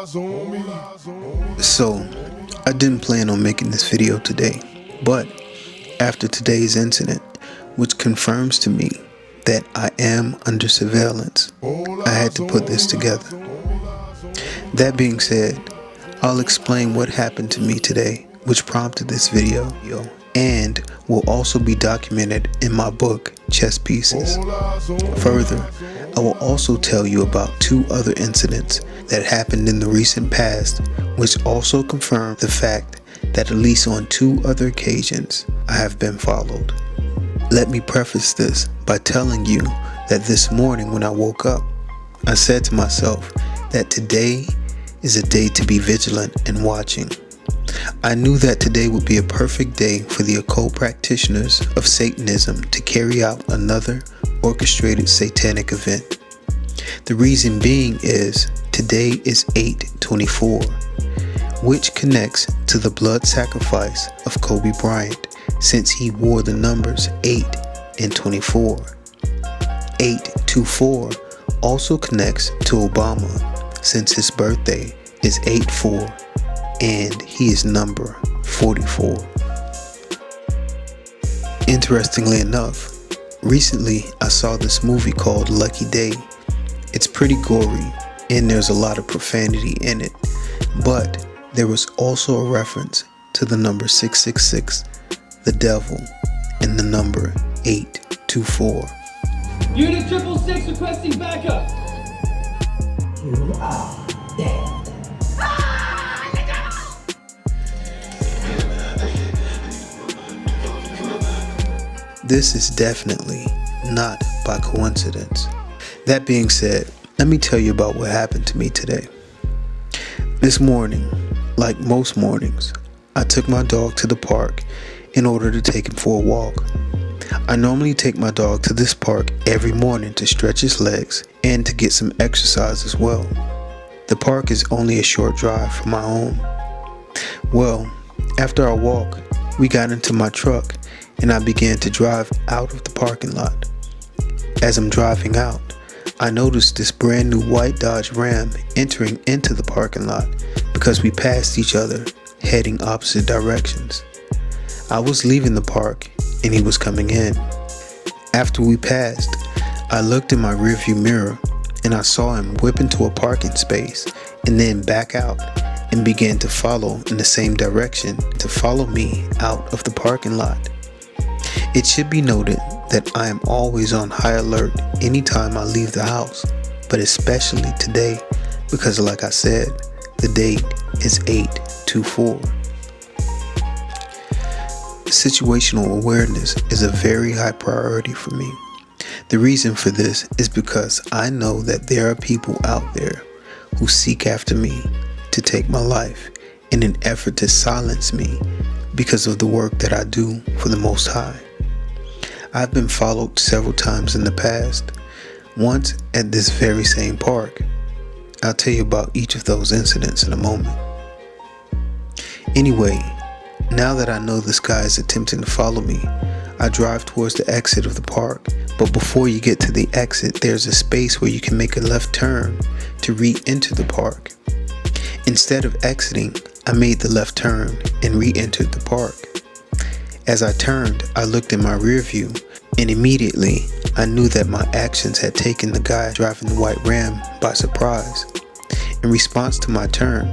So, I didn't plan on making this video today, but after today's incident, which confirms to me that I am under surveillance, I had to put this together. That being said, I'll explain what happened to me today, which prompted this video, and will also be documented in my book, Chess Pieces. Further, I will also tell you about 2 other incidents that happened in the recent past, which also confirm the fact that at least on 2 other occasions, I have been followed. Let me preface this by telling you that this morning when I woke up, I said to myself that today is a day to be vigilant and watching. I knew that today would be a perfect day for the occult practitioners of Satanism to carry out another orchestrated satanic event. The reason being is today is 8/24, which connects to the blood sacrifice of Kobe Bryant, since he wore the numbers 8 and 24. 8/24 also connects to Obama, since his birthday is 8/4 and he is number 44. Interestingly enough, recently I saw this movie called Lucky Day. It's pretty gory and there's a lot of profanity in it, but there was also a reference to the number 666, the devil, and the number 8/24. Unit 666 requesting backup. You are dead. This is definitely not by coincidence. That being said, let me tell you about what happened to me today. This morning, like most mornings, I took my dog to the park in order to take him for a walk. I normally take my dog to this park every morning to stretch his legs and to get some exercise as well. The park is only a short drive from my home. Well, after our walk, we got into my truck and I began to drive out of the parking lot. As I'm driving out, I noticed this brand new white Dodge Ram entering into the parking lot because we passed each other heading opposite directions. I was leaving the park and he was coming in. After we passed, I looked in my rearview mirror and I saw him whip into a parking space and then back out and began to follow in the same direction to follow me out of the parking lot. It should be noted that I am always on high alert anytime I leave the house, but especially today because, like I said, the date is 8/24. Situational awareness is a very high priority for me. The reason for this is because I know that there are people out there who seek after me to take my life in an effort to silence me because of the work that I do for the Most High. I've been followed several times in the past, once at this very same park. I'll tell you about each of those incidents in a moment. Anyway, now that I know this guy is attempting to follow me, I drive towards the exit of the park, but before you get to the exit, there's a space where you can make a left turn to re-enter the park. Instead of exiting, I made the left turn and re-entered the park. As I turned, I looked in my rear view, and immediately I knew that my actions had taken the guy driving the white Ram by surprise. In response to my turn,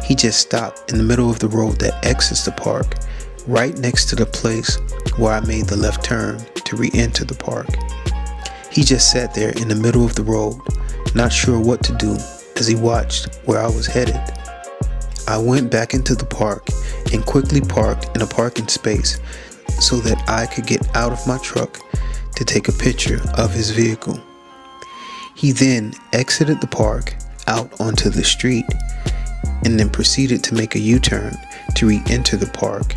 he just stopped in the middle of the road that exits the park, right next to the place where I made the left turn to re-enter the park. He just sat there in the middle of the road, not sure what to do as he watched where I was headed. I went back into the park and quickly parked in a parking space so that I could get out of my truck to take a picture of his vehicle. He then exited the park out onto the street and then proceeded to make a U-turn to re-enter the park.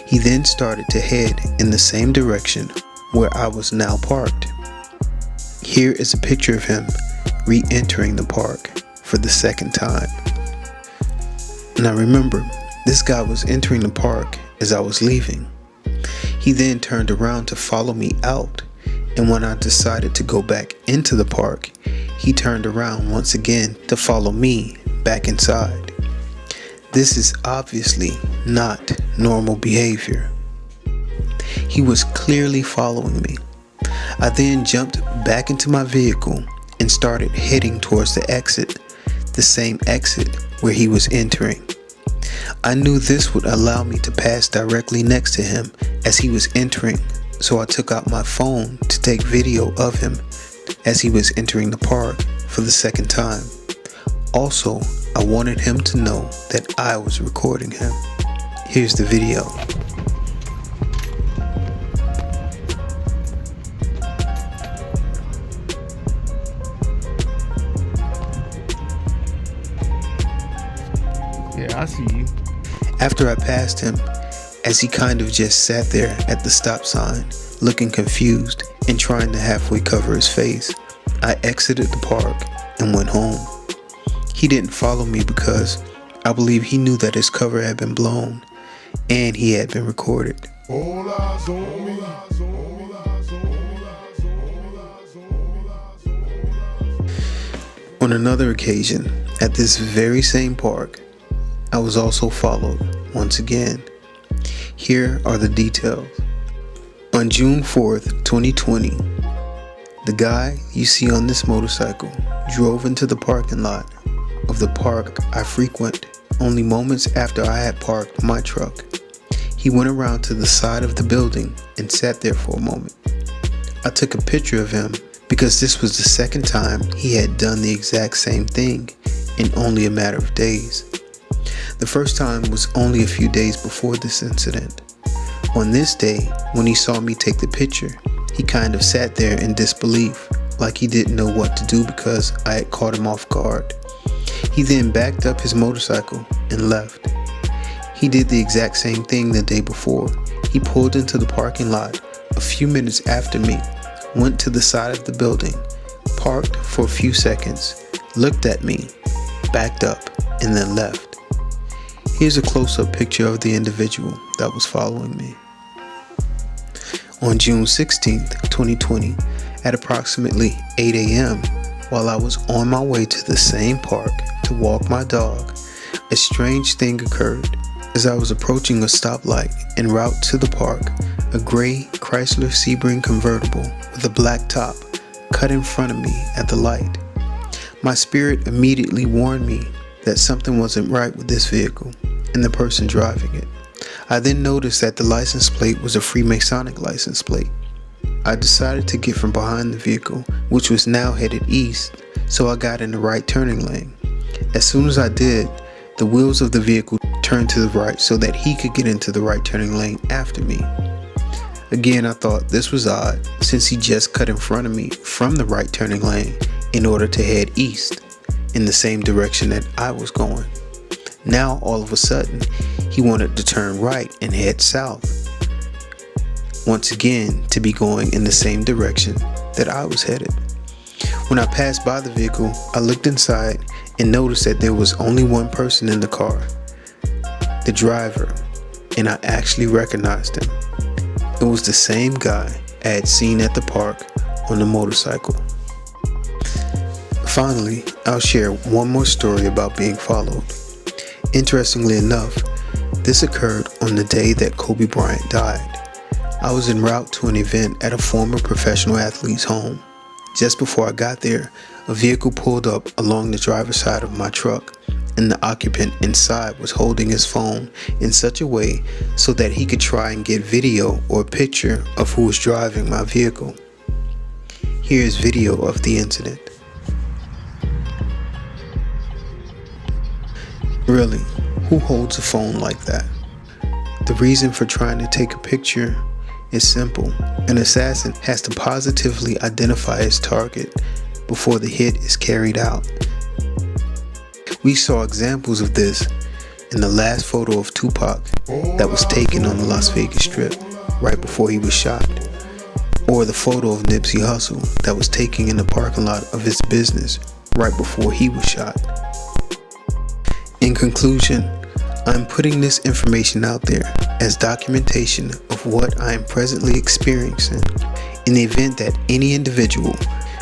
He then started to head in the same direction where I was now parked. Here is a picture of him re-entering the park for the second time. Now remember, this guy was entering the park as I was leaving. He then turned around to follow me out, and when I decided to go back into the park, he turned around once again to follow me back inside. This is obviously not normal behavior. He was clearly following me. I then jumped back into my vehicle and started heading towards the exit, the same exit where he was entering. I knew this would allow me to pass directly next to him as he was entering, so I took out my phone to take video of him as he was entering the park for the second time. Also, I wanted him to know that I was recording him. Here's the video. Yeah, I see you. After I passed him, as he kind of just sat there at the stop sign, looking confused and trying to halfway cover his face, I exited the park and went home. He didn't follow me because I believe he knew that his cover had been blown and he had been recorded. On another occasion, at this very same park, I was also followed once again. Here are the details. On June 4th, 2020, the guy you see on this motorcycle drove into the parking lot of the park I frequent only moments after I had parked my truck. He went around to the side of the building and sat there for a moment. I took a picture of him because this was the second time he had done the exact same thing in only a matter of days. The first time was only a few days before this incident. On this day, when he saw me take the picture, he kind of sat there in disbelief, like he didn't know what to do because I had caught him off guard. He then backed up his motorcycle and left. He did the exact same thing the day before. He pulled into the parking lot a few minutes after me, went to the side of the building, parked for a few seconds, looked at me, backed up, and then left. Here's a close-up picture of the individual that was following me. On June 16th, 2020, at approximately 8 a.m., while I was on my way to the same park to walk my dog, a strange thing occurred. As I was approaching a stoplight en route to the park, a gray Chrysler Sebring convertible with a black top cut in front of me at the light. My spirit immediately warned me that something wasn't right with this vehicle and the person driving it. I then noticed that the license plate was a Freemasonic license plate. I decided to get from behind the vehicle, which was now headed east, so I got in the right turning lane. As soon as I did, the wheels of the vehicle turned to the right so that he could get into the right turning lane after me. Again, I thought this was odd since he just cut in front of me from the right turning lane in order to head east in the same direction that I was going. Now, all of a sudden, he wanted to turn right and head south. Once again, to be going in the same direction that I was headed. When I passed by the vehicle, I looked inside and noticed that there was only one person in the car, the driver, and I actually recognized him. It was the same guy I had seen at the park on the motorcycle. Finally, I'll share one more story about being followed. Interestingly enough, this occurred on the day that Kobe Bryant died. I was en route to an event at a former professional athlete's home. Just before I got there, a vehicle pulled up along the driver's side of my truck, and the occupant inside was holding his phone in such a way so that he could try and get video or a picture of who was driving my vehicle. Here's video of the incident. Really, who holds a phone like that? The reason for trying to take a picture is simple. An assassin has to positively identify his target before the hit is carried out. We saw examples of this in the last photo of Tupac that was taken on the Las Vegas Strip right before he was shot, or the photo of Nipsey Hussle that was taken in the parking lot of his business right before he was shot. In conclusion, I'm putting this information out there as documentation of what I am presently experiencing in the event that any individual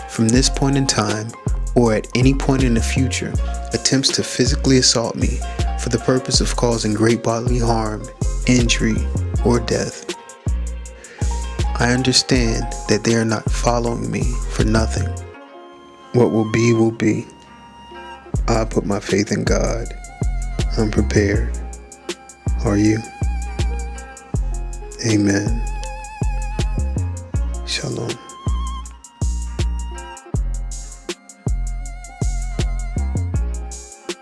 from this point in time or at any point in the future attempts to physically assault me for the purpose of causing great bodily harm, injury, or death. I understand that they are not following me for nothing. What will be will be. I put my faith in God. I'm prepared. Are you? Amen. Shalom.